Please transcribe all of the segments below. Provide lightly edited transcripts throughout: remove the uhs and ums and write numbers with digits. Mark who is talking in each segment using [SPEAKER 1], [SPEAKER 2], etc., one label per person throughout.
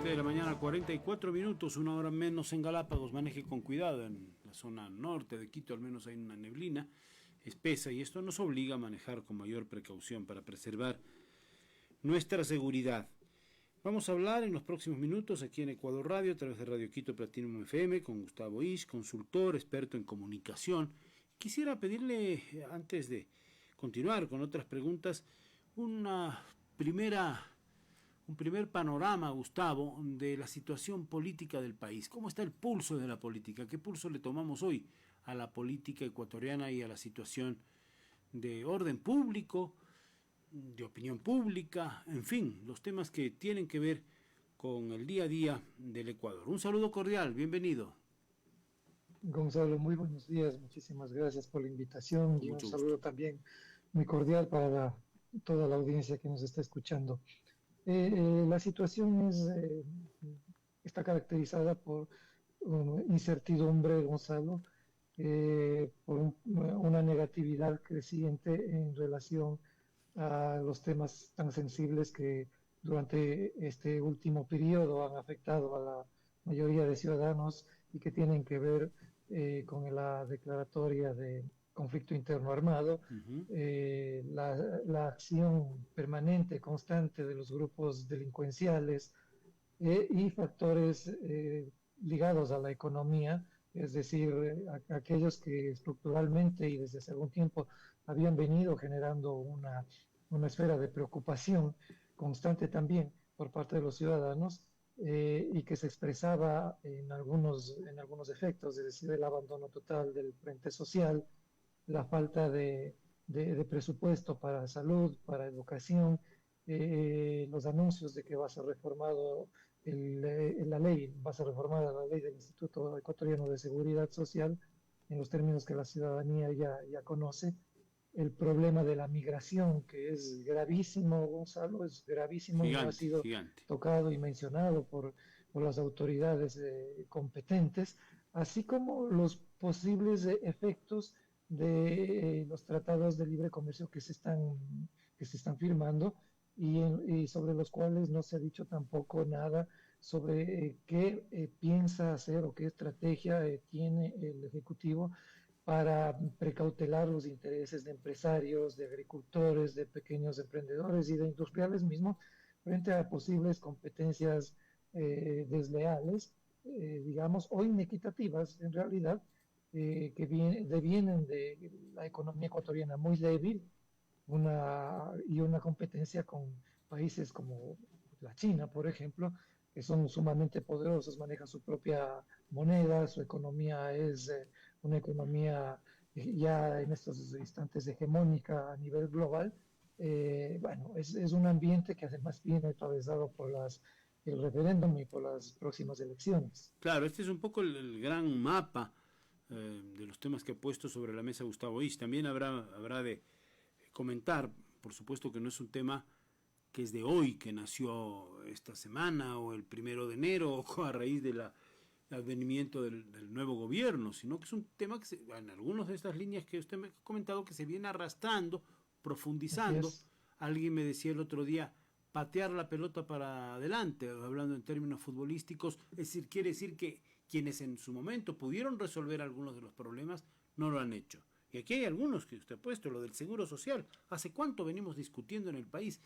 [SPEAKER 1] 7 de la mañana, 44 minutos, una hora menos en Galápagos. Maneje con cuidado. En la zona norte de Quito al menos hay una neblina espesa y esto nos obliga a manejar con mayor precaución para preservar nuestra seguridad. Vamos a hablar en los próximos minutos aquí en Ecuador Radio, a través de Radio Quito Platinum FM, con Gustavo Isch, consultor, experto en comunicación. Quisiera pedirle, antes de continuar con otras preguntas, un primer panorama, Gustavo, de la situación política del país. ¿Cómo está el pulso de la política? ¿Qué pulso le tomamos hoy a la política ecuatoriana y a la situación de orden público, de opinión pública, en fin, los temas que tienen que ver con el día a día del Ecuador? Un saludo cordial, bienvenido.
[SPEAKER 2] Gonzalo, muy buenos días, muchísimas gracias por la invitación y un saludo también muy cordial para toda la audiencia que nos está escuchando. La situación está caracterizada por incertidumbre, Gonzalo, por una negatividad creciente en relación a los temas tan sensibles que durante este último periodo han afectado a la mayoría de ciudadanos y que tienen que ver con la declaratoria de conflicto interno armado, la acción permanente, constante de los grupos delincuenciales y factores ligados a la economía, es decir, aquellos que estructuralmente y desde hace algún tiempo habían venido generando una esfera de preocupación constante también por parte de los ciudadanos, y que se expresaba en algunos efectos, es decir, el abandono total del frente social, la falta de presupuesto para salud, para educación, los anuncios de que va a ser reformado va a ser reformada la ley del Instituto Ecuatoriano de Seguridad Social en los términos que la ciudadanía ya conoce. El problema de la migración, que es gravísimo, Gonzalo, es gravísimo, y no ha sido tocado y mencionado por las autoridades competentes, así como los posibles efectos de los tratados de libre comercio que se están firmando y sobre los cuales no se ha dicho tampoco nada sobre qué piensa hacer o qué estrategia tiene el Ejecutivo para precautelar los intereses de empresarios, de agricultores, de pequeños emprendedores y de industriales mismos frente a posibles competencias desleales, digamos, o inequitativas en realidad, que devienen de la economía ecuatoriana muy débil y una competencia con países como la China, por ejemplo, que son sumamente poderosos, manejan su propia moneda, su economía es una economía ya en estos instantes hegemónica a nivel global. Bueno, es un ambiente que además viene atravesado por el referéndum y por las próximas elecciones.
[SPEAKER 1] Claro, este es un poco el gran mapa de los temas que ha puesto sobre la mesa Gustavo Isch. También habrá de comentar, por supuesto que no es un tema que es de hoy, que nació esta semana o el 1 de enero o a raíz del advenimiento del nuevo gobierno, sino que es un tema que en algunas de estas líneas que usted me ha comentado que se viene arrastrando, profundizando. Alguien me decía el otro día, patear la pelota para adelante, hablando en términos futbolísticos, es decir, quiere decir que quienes en su momento pudieron resolver algunos de los problemas no lo han hecho. Y aquí hay algunos que usted ha puesto, lo del seguro social. ¿Hace cuánto venimos discutiendo en el país?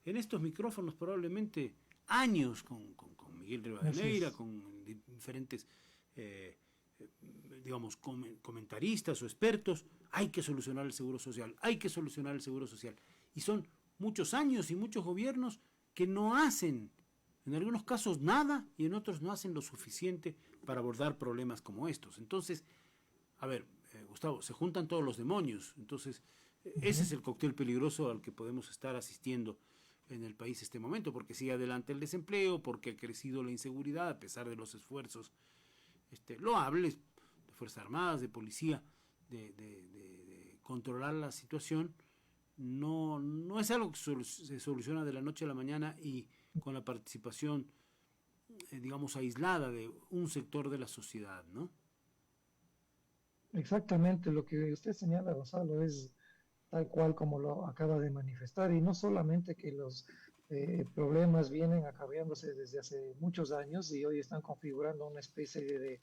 [SPEAKER 1] En estos micrófonos probablemente años con Miguel Rivadeneira, con diferentes digamos comentaristas o expertos. Hay que solucionar el seguro social, hay que solucionar el seguro social. Y son muchos años y muchos gobiernos que no hacen, en algunos casos nada, y en otros no hacen lo suficiente para abordar problemas como estos. Entonces, a ver, Gustavo, se juntan todos los demonios. Entonces, ese es el cóctel peligroso al que podemos estar asistiendo en el país este momento, porque sigue adelante el desempleo, porque ha crecido la inseguridad a pesar de los esfuerzos loables de Fuerzas Armadas, de policía, de controlar la situación. No es algo que se soluciona de la noche a la mañana y con la participación, digamos, aislada de un sector de la sociedad, ¿no?
[SPEAKER 2] Exactamente, lo que usted señala, Gonzalo, es tal cual como lo acaba de manifestar, y no solamente que los problemas vienen acarreándose desde hace muchos años y hoy están configurando una especie de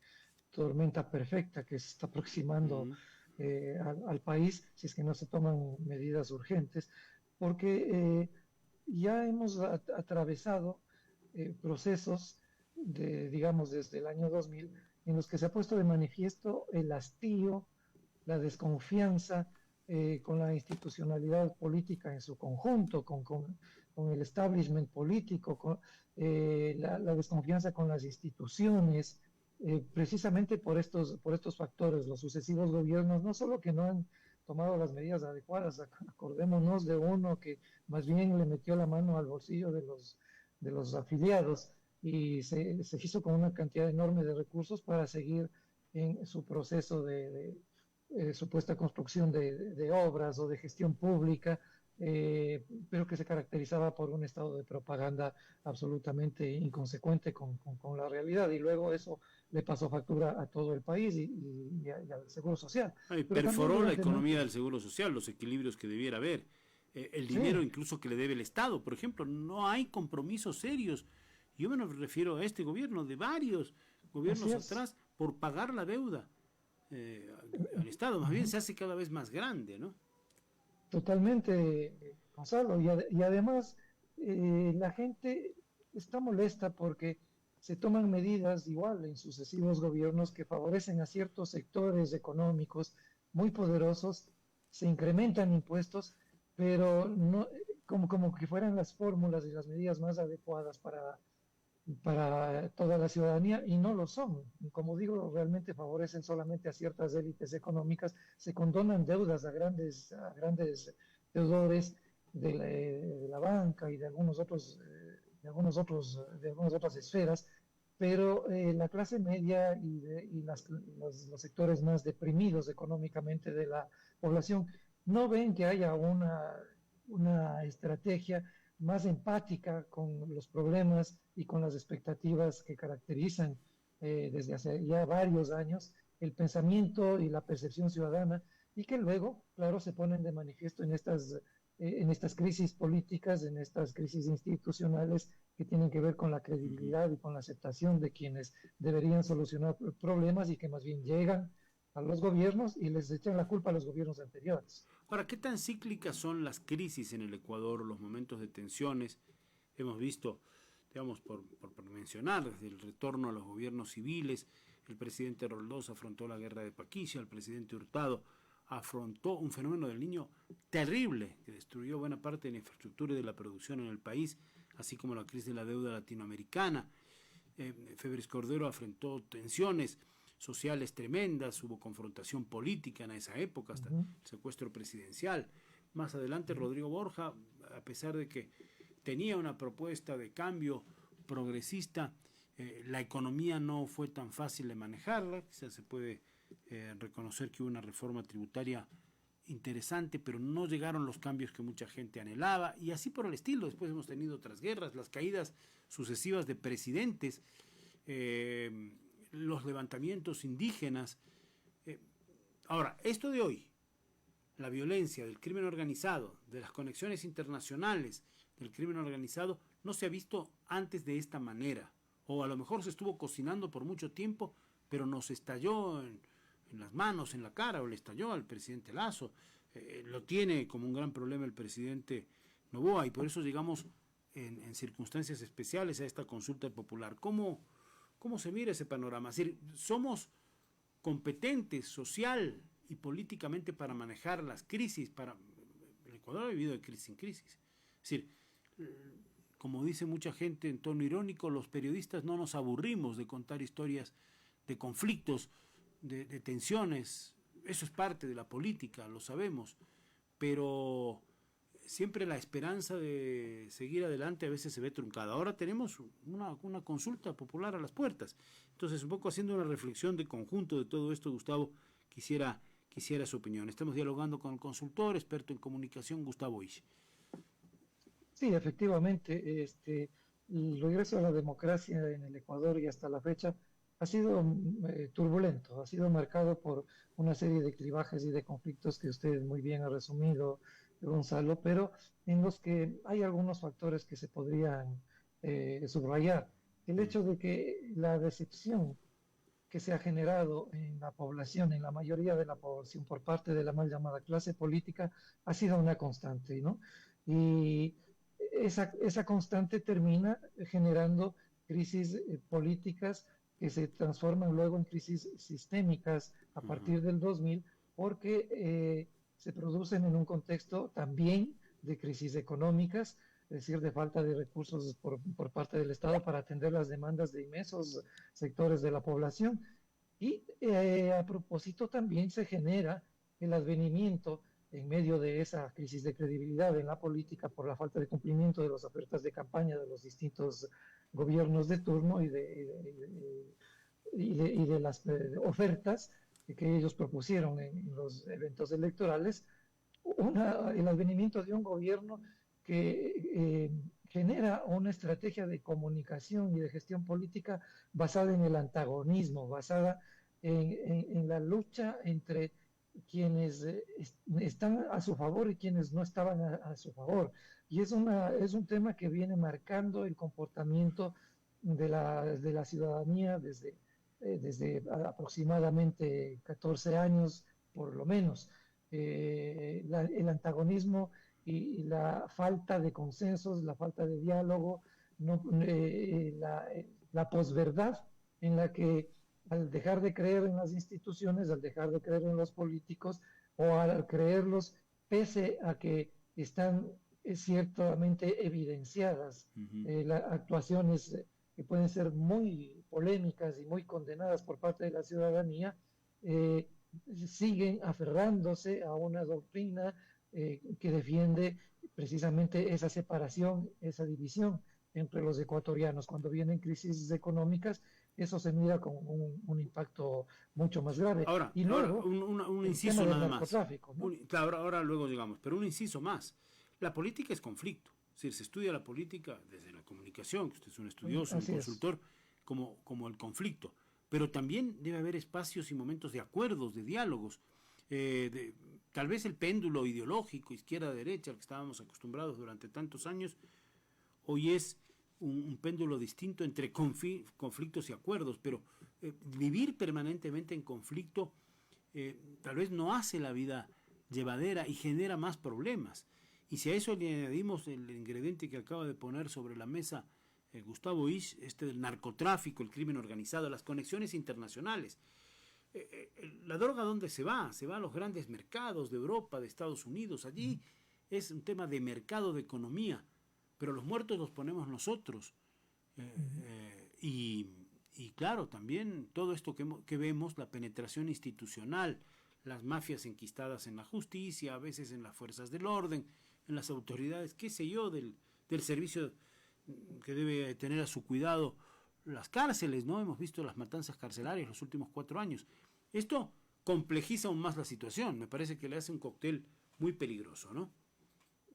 [SPEAKER 2] tormenta perfecta que se está aproximando
[SPEAKER 1] Ujú.
[SPEAKER 2] al país si es que no se toman medidas urgentes, porque ya hemos atravesado procesos digamos, desde el año 2000 en los que se ha puesto de manifiesto el hastío, la desconfianza con la institucionalidad política en su conjunto, con el establishment político, con la desconfianza con las instituciones, precisamente por estos factores. Los sucesivos gobiernos no solo que no han tomado las medidas adecuadas, acordémonos de uno que más bien le metió la mano al bolsillo de los afiliados y se hizo con una cantidad enorme de recursos para seguir en su proceso de supuesta construcción de obras o de gestión pública, pero que se caracterizaba por un estado de propaganda absolutamente inconsecuente con la realidad. Y luego eso le pasó factura a todo el país y al Seguro Social.
[SPEAKER 1] Y
[SPEAKER 2] Pero también
[SPEAKER 1] perforó la
[SPEAKER 2] durante
[SPEAKER 1] economía
[SPEAKER 2] mucho,
[SPEAKER 1] del Seguro Social, los equilibrios que debiera haber. El dinero
[SPEAKER 2] sí,
[SPEAKER 1] incluso que le debe el Estado, por ejemplo, no hay compromisos serios. Yo me refiero a este gobierno, de varios
[SPEAKER 2] así
[SPEAKER 1] gobiernos
[SPEAKER 2] es,
[SPEAKER 1] atrás, por pagar la deuda eh, al Estado. Más bien
[SPEAKER 2] uh-huh,
[SPEAKER 1] se hace cada vez más grande, ¿no?
[SPEAKER 2] totalmente, Gonzalo. Y además, la gente está molesta porque se toman medidas igual en sucesivos gobiernos que favorecen a ciertos sectores económicos muy poderosos, se incrementan impuestos, pero no, como que fueran las fórmulas y las medidas más adecuadas para toda la ciudadanía y no lo son. Como digo, realmente favorecen solamente a ciertas élites económicas, se condonan deudas a grandes deudores de la banca y de algunos otros, de algunas otras esferas, pero la clase media y los sectores más deprimidos económicamente de la población no ven que haya una estrategia más empática con los problemas y con las expectativas que caracterizan desde hace ya varios años el pensamiento y la percepción ciudadana y que luego, claro, se ponen de manifiesto en estas crisis políticas, en estas crisis institucionales que tienen que ver con la
[SPEAKER 1] Uh -huh.
[SPEAKER 2] credibilidad y con la aceptación de quienes deberían solucionar problemas y que más bien llegan a los gobiernos y les echan la culpa a los gobiernos anteriores.
[SPEAKER 1] Ahora, ¿qué tan cíclicas son las crisis en el Ecuador, los momentos de tensiones? Hemos visto, digamos, por mencionar, desde el retorno a los gobiernos civiles, el presidente Roldós afrontó la guerra de Paquicia, el presidente Hurtado afrontó un fenómeno del niño terrible que destruyó buena parte de la infraestructura y de la producción en el país, así como la crisis de la deuda latinoamericana. Febres Cordero afrontó tensiones sociales tremendas, hubo confrontación política en esa época, hasta
[SPEAKER 2] Uh-huh,
[SPEAKER 1] el secuestro presidencial. Más adelante
[SPEAKER 2] uh-huh,
[SPEAKER 1] Rodrigo Borja, a pesar de que tenía una propuesta de cambio progresista, la economía no fue tan fácil de manejarla, quizás se puede reconocer que hubo una reforma tributaria interesante, pero no llegaron los cambios que mucha gente anhelaba, y así por el estilo. Después hemos tenido otras guerras, las caídas sucesivas de presidentes, los levantamientos indígenas. Eh, Ahora, esto de hoy, la violencia, del crimen organizado, de las conexiones internacionales del crimen organizado, no se ha visto antes de esta manera. O a lo mejor se estuvo cocinando por mucho tiempo, pero nos estalló en las manos, en la cara, o le estalló al presidente Lazo. Lo tiene como un gran problema el presidente Noboa, y por eso llegamos en circunstancias especiales a esta consulta popular. ¿Cómo se mira ese panorama? Es decir, somos competentes social y políticamente para manejar las crisis. El Ecuador ha vivido de crisis en crisis. Es decir, como dice mucha gente en tono irónico, los periodistas no nos aburrimos de contar historias de conflictos, de tensiones. Eso es parte de la política, lo sabemos, pero siempre la esperanza de seguir adelante a veces se ve truncada. Ahora tenemos una consulta popular a las puertas. Entonces, un poco haciendo una reflexión de conjunto de todo esto, Gustavo, quisiera su opinión. Estamos dialogando con el consultor, experto en comunicación, Gustavo Isch.
[SPEAKER 2] sí, efectivamente, el regreso a la democracia en el Ecuador y hasta la fecha ha sido turbulento, ha sido marcado por una serie de clivajes y de conflictos que usted muy bien ha resumido, Gonzalo, pero en los que hay algunos factores que se podrían subrayar. El hecho de que la decepción que se ha generado en la población, en la mayoría de la población, por parte de la mal llamada clase política, ha sido una constante, ¿no? Y esa constante termina generando crisis políticas que se transforman luego en crisis sistémicas a
[SPEAKER 1] Ujú.
[SPEAKER 2] partir del 2000, porque se producen en un contexto también de crisis económicas, es decir, de falta de recursos por parte del Estado para atender las demandas de inmensos sectores de la población. Y a propósito también se genera el advenimiento en medio de esa crisis de credibilidad en la política por la falta de cumplimiento de las ofertas de campaña de los distintos gobiernos de turno y de las ofertas que ellos propusieron en los eventos electorales, el advenimiento de un gobierno que genera una estrategia de comunicación y de gestión política basada en el antagonismo, basada en la lucha entre quienes están a su favor y quienes no estaban a su favor. Y es un tema que viene marcando el comportamiento de la ciudadanía desde aproximadamente 14 años, por lo menos. El antagonismo y la falta de consensos, la falta de diálogo, no, la posverdad en la que al dejar de creer en las instituciones, al dejar de creer en los políticos o al creerlos pese a que están ciertamente evidenciadas
[SPEAKER 1] Ujú.
[SPEAKER 2] actuaciones que pueden ser muy polémicas y muy condenadas por parte de la ciudadanía, eh, siguen aferrándose a una doctrina que defiende precisamente esa separación, esa división entre los ecuatorianos. Cuando vienen crisis económicas, eso se mira con un impacto mucho más grave. Y
[SPEAKER 1] Ahora
[SPEAKER 2] luego,
[SPEAKER 1] un
[SPEAKER 2] el tema
[SPEAKER 1] inciso
[SPEAKER 2] del
[SPEAKER 1] nada más.
[SPEAKER 2] narcotráfico, ¿no?
[SPEAKER 1] Claro, ahora luego digamos, pero un inciso más. La política es conflicto. Es decir, se estudia la política desde la comunicación, que usted es un estudioso, un
[SPEAKER 2] Así es.
[SPEAKER 1] consultor, como el conflicto. Pero también debe haber espacios y momentos de acuerdos, de diálogos. Tal vez el péndulo ideológico, izquierda-derecha, al que estábamos acostumbrados durante tantos años, hoy es un péndulo distinto entre conflictos y acuerdos, pero vivir permanentemente en conflicto tal vez no hace la vida llevadera y genera más problemas. Y si a eso le añadimos el ingrediente que acaba de poner sobre la mesa Gustavo Isch, este del narcotráfico, el crimen organizado, las conexiones internacionales. La droga, ¿dónde se va? Se va a los grandes mercados de Europa, de Estados Unidos. Allí es un tema de mercado, de economía, pero los muertos los ponemos nosotros. Eh, y claro, también todo esto que vemos, la penetración institucional, las mafias enquistadas en la justicia, a veces en las fuerzas del orden, en las autoridades, qué sé yo, del servicio que debe tener a su cuidado las cárceles, ¿no? Hemos visto las matanzas carcelarias los últimos 4 años. Esto complejiza aún más la situación, me parece que le hace un cóctel muy peligroso, ¿no?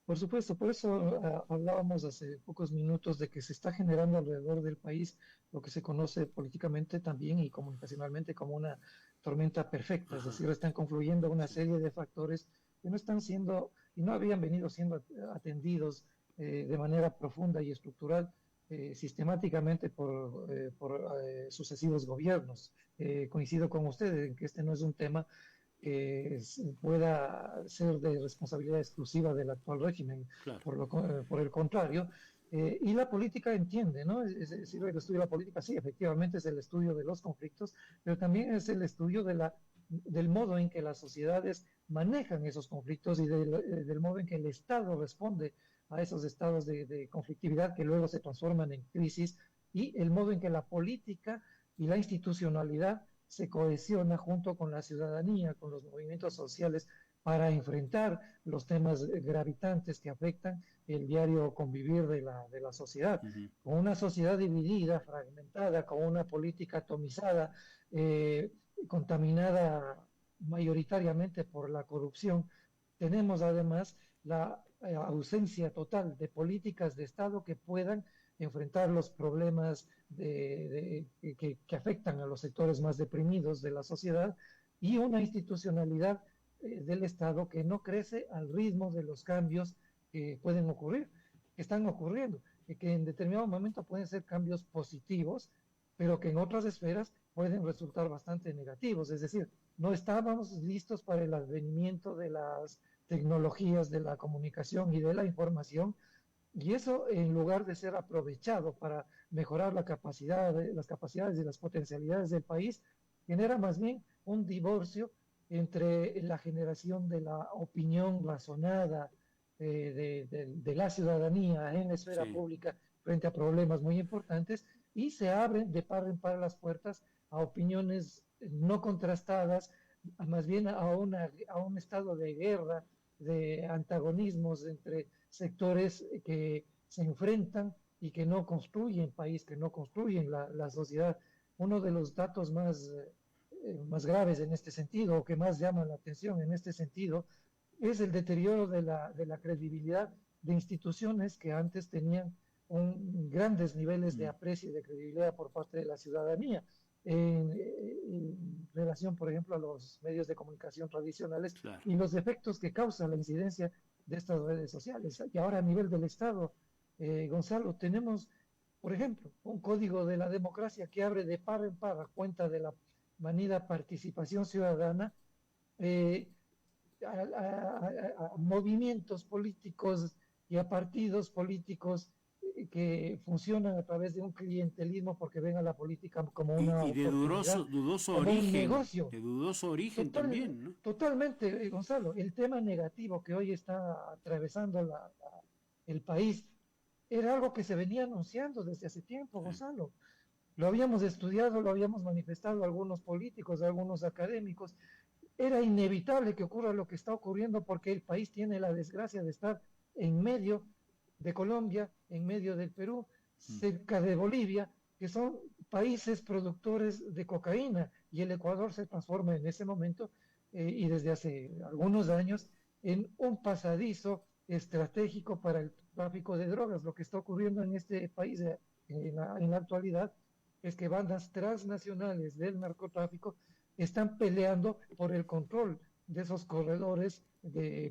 [SPEAKER 2] Por supuesto, por eso hablábamos hace pocos minutos de que se está generando alrededor del país lo que se conoce políticamente también y comunicacionalmente como una tormenta perfecta, es
[SPEAKER 1] Ajá,
[SPEAKER 2] decir, están confluyendo una
[SPEAKER 1] sí.
[SPEAKER 2] serie de factores que no están siendo y no habían venido siendo atendidos de manera profunda y estructural sistemáticamente por sucesivos gobiernos. Coincido con ustedes en que este no es un tema que pueda ser de responsabilidad exclusiva del actual régimen.
[SPEAKER 1] Claro.
[SPEAKER 2] Por el contrario, y la política entiende, ¿no? Es decir, el estudio de la política, sí, efectivamente es el estudio de los conflictos, pero también es el estudio del modo en que las sociedades manejan esos conflictos y del modo en que el Estado responde a esos estados de conflictividad que luego se transforman en crisis y el modo en que la política y la institucionalidad se cohesiona junto con la ciudadanía, con los movimientos sociales, para enfrentar los temas gravitantes que afectan el diario convivir de la sociedad.
[SPEAKER 1] Ujú.
[SPEAKER 2] Con una sociedad dividida, fragmentada, con una política atomizada, contaminada mayoritariamente por la corrupción, tenemos además la ausencia total de políticas de Estado que puedan enfrentar los problemas que afectan a los sectores más deprimidos de la sociedad y una institucionalidad del Estado que no crece al ritmo de los cambios que pueden ocurrir, que están ocurriendo, y que en determinado momento pueden ser cambios positivos, pero que en otras esferas pueden resultar bastante negativos. Es decir, no estábamos listos para el advenimiento de las tecnologías de la comunicación y de la información, y eso, en lugar de ser aprovechado para mejorar las capacidades y las potencialidades del país, genera más bien un divorcio entre la generación de la opinión razonada de la ciudadanía en la esfera
[SPEAKER 1] Sí.
[SPEAKER 2] pública frente a problemas muy importantes, y se abren de par en par las puertas a opiniones no contrastadas, más bien a un estado de guerra, de antagonismos entre sectores que se enfrentan y que no construyen país, que no construyen la sociedad. Uno de los datos más graves en este sentido, o que más llaman la atención en este sentido, es el deterioro de la credibilidad de instituciones que antes tenían grandes niveles de
[SPEAKER 1] Mm.
[SPEAKER 2] aprecio y de credibilidad por parte de la ciudadanía en relación, por ejemplo, a los medios de comunicación tradicionales
[SPEAKER 1] Claro.
[SPEAKER 2] y los efectos que causa la incidencia de estas redes sociales. Y ahora a nivel del Estado, Gonzalo, tenemos, por ejemplo, un código de la democracia que abre de par en par a cuenta de la manida participación ciudadana, eh, a movimientos políticos y a partidos políticos que funcionan a través de un clientelismo porque ven a la política como una
[SPEAKER 1] Y
[SPEAKER 2] oportunidad,
[SPEAKER 1] dudoso
[SPEAKER 2] como un
[SPEAKER 1] origen,
[SPEAKER 2] negocio.
[SPEAKER 1] de dudoso origen
[SPEAKER 2] Total,
[SPEAKER 1] también, ¿no?
[SPEAKER 2] totalmente, Gonzalo, el tema negativo que hoy está atravesando el país era algo que se venía anunciando desde hace tiempo,
[SPEAKER 1] Sí.
[SPEAKER 2] Gonzalo. Lo habíamos estudiado, lo habíamos manifestado algunos políticos, algunos académicos. Era inevitable que ocurra lo que está ocurriendo porque el país tiene la desgracia de estar en medio de Colombia, en medio del Perú,
[SPEAKER 1] Mm.
[SPEAKER 2] cerca de Bolivia, que son países productores de cocaína, y el Ecuador se transforma en ese momento y desde hace algunos años en un pasadizo estratégico para el tráfico de drogas. Lo que está ocurriendo en este país en la actualidad es que bandas transnacionales del narcotráfico están peleando por el control de esos corredores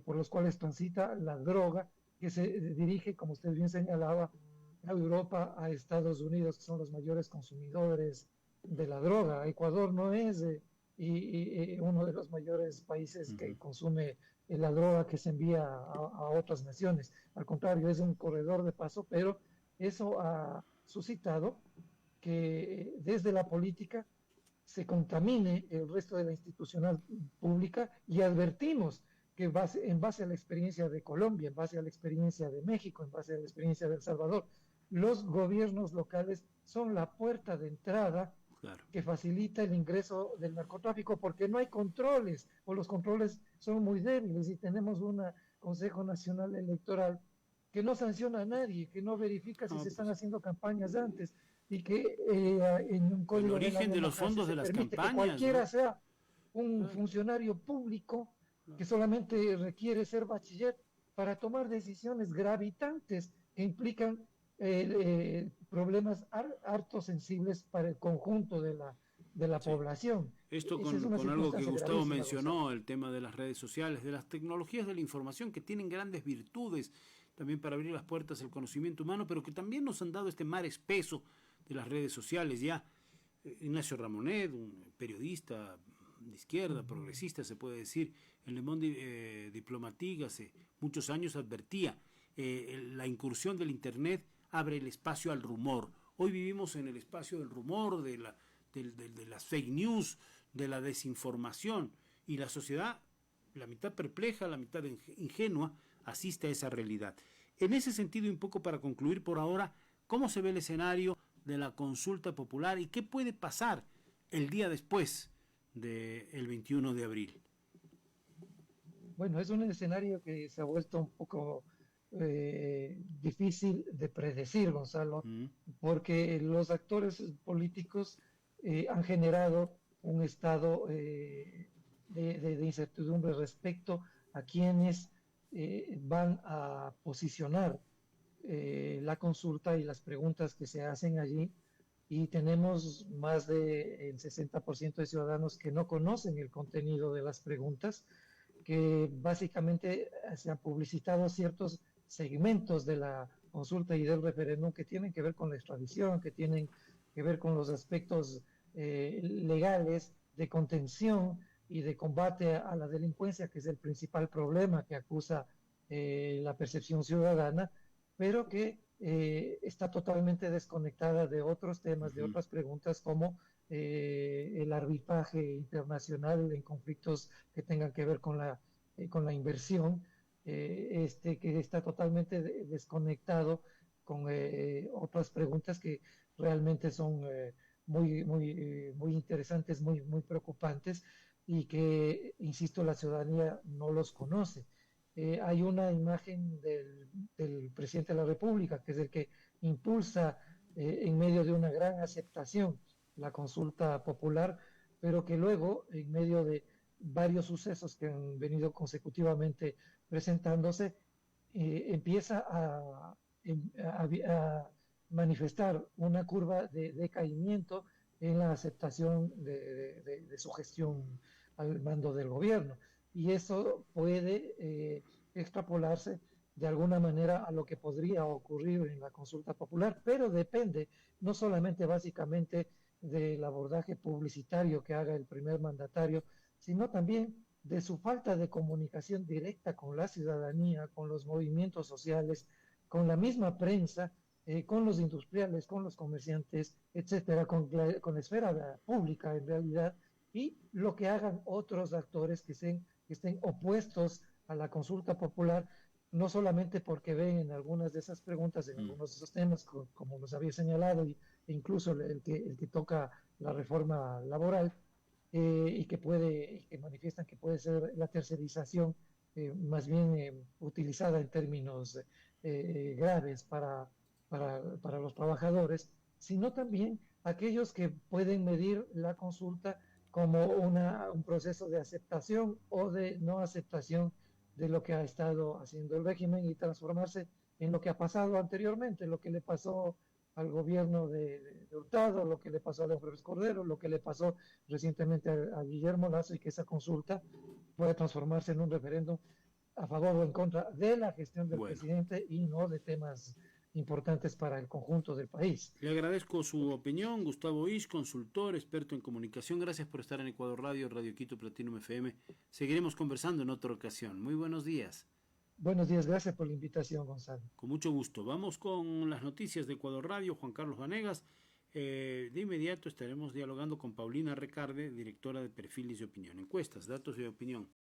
[SPEAKER 2] por los cuales transita la droga que se dirige, como usted bien señalaba, a Europa, a Estados Unidos, que son los mayores consumidores de la droga. Ecuador no es uno de los mayores países que
[SPEAKER 1] Ujú.
[SPEAKER 2] consume la droga que se envía a otras naciones. Al contrario, es un corredor de paso, pero eso ha suscitado que desde la política se contamine el resto de la institucional pública, y advertimos que en base a la experiencia de Colombia, en base a la experiencia de México, en base a la experiencia de El Salvador, los gobiernos locales son la puerta de entrada
[SPEAKER 1] Claro.
[SPEAKER 2] que facilita el ingreso del narcotráfico porque no hay controles, o los controles son muy débiles, y tenemos un Consejo Nacional Electoral que no sanciona a nadie, que no verifica si
[SPEAKER 1] No,
[SPEAKER 2] se están
[SPEAKER 1] pues,
[SPEAKER 2] haciendo campañas antes, y que en un
[SPEAKER 1] el
[SPEAKER 2] código de la
[SPEAKER 1] origen de los
[SPEAKER 2] democracia
[SPEAKER 1] fondos de
[SPEAKER 2] se
[SPEAKER 1] las
[SPEAKER 2] permite que
[SPEAKER 1] campañas,
[SPEAKER 2] cualquiera
[SPEAKER 1] ¿no?
[SPEAKER 2] sea un
[SPEAKER 1] Claro,
[SPEAKER 2] funcionario público
[SPEAKER 1] claro.
[SPEAKER 2] que solamente requiere ser bachiller para tomar decisiones gravitantes que implican problemas harto sensibles para el conjunto de la
[SPEAKER 1] Sí.
[SPEAKER 2] población.
[SPEAKER 1] Esto
[SPEAKER 2] Esa es una
[SPEAKER 1] con algo que
[SPEAKER 2] circunstancia
[SPEAKER 1] Gustavo
[SPEAKER 2] gravísima, Gonzalo.
[SPEAKER 1] mencionó, el tema de las redes sociales, de las tecnologías de la información, que tienen grandes virtudes también para abrir las puertas al conocimiento humano, pero que también nos han dado este mar espeso de las redes sociales. Ya Ignacio Ramonet, un periodista de izquierda, progresista se puede decir, en Le Monde Diplomatique hace muchos años advertía, la incursión del Internet abre el espacio al rumor. Hoy vivimos en el espacio del rumor, de las fake news, de la desinformación, y la sociedad, la mitad perpleja, la mitad ingenua, asiste a esa realidad. En ese sentido, un poco para concluir por ahora, ¿cómo se ve el escenario de la consulta popular y qué puede pasar el día después del 21 de abril?
[SPEAKER 2] Bueno, es un escenario que se ha vuelto un poco difícil de predecir, Gonzalo,
[SPEAKER 1] ¿Mm?
[SPEAKER 2] porque los actores políticos han generado un estado de incertidumbre respecto a quienes van a posicionar la consulta y las preguntas que se hacen allí. Y tenemos más del 60% de ciudadanos que no conocen el contenido de las preguntas, que básicamente se han publicitado ciertos segmentos de la consulta y del referéndum que tienen que ver con la extradición, que tienen que ver con los aspectos legales de contención y de combate a la delincuencia, que es el principal problema que acusa la percepción ciudadana, pero que está totalmente desconectada de otros temas, de otras preguntas como el arbitraje internacional en conflictos que tengan que ver con la inversión, que está totalmente desconectado con otras preguntas que realmente son muy interesantes, muy preocupantes y que, insisto, la ciudadanía no los conoce. Hay una imagen del presidente de la República, que es el que impulsa en medio de una gran aceptación la consulta popular, pero que luego, en medio de varios sucesos que han venido consecutivamente presentándose, empieza a manifestar una curva de decaimiento en la aceptación de su gestión al mando del gobierno. Y eso puede extrapolarse de alguna manera a lo que podría ocurrir en la consulta popular, pero depende no solamente básicamente del abordaje publicitario que haga el primer mandatario, sino también de su falta de comunicación directa con la ciudadanía, con los movimientos sociales, con la misma prensa, con los industriales, con los comerciantes, etcétera, con la esfera pública en realidad, y lo que hagan otros actores que estén opuestos a la consulta popular, no solamente porque ven en algunas de esas preguntas, en algunos de esos temas, como los había señalado, e incluso el que toca la reforma laboral, y que manifiestan que puede ser la tercerización más bien utilizada en términos graves para los trabajadores, sino también aquellos que pueden medir la consulta como un proceso de aceptación o de no aceptación de lo que ha estado haciendo el régimen y transformarse en lo que ha pasado anteriormente, lo que le pasó al gobierno de Hurtado, lo que le pasó a León Cordero, lo que le pasó recientemente a Guillermo Lazo, y que esa consulta puede transformarse en un referéndum a favor o en contra de la gestión del presidente y no de temas importantes para el conjunto del país.
[SPEAKER 1] Le agradezco su opinión, Gustavo Isch, consultor, experto en comunicación. Gracias por estar en Ecuador Radio, Radio Quito, Platinum FM. Seguiremos conversando en otra ocasión. Muy buenos días.
[SPEAKER 2] Buenos días, gracias por la invitación, Gonzalo.
[SPEAKER 1] Con mucho gusto. Vamos con las noticias de Ecuador Radio, Juan Carlos Vanegas. De inmediato estaremos dialogando con Paulina Recarde, directora de Perfiles de Opinión. Encuestas, datos de opinión.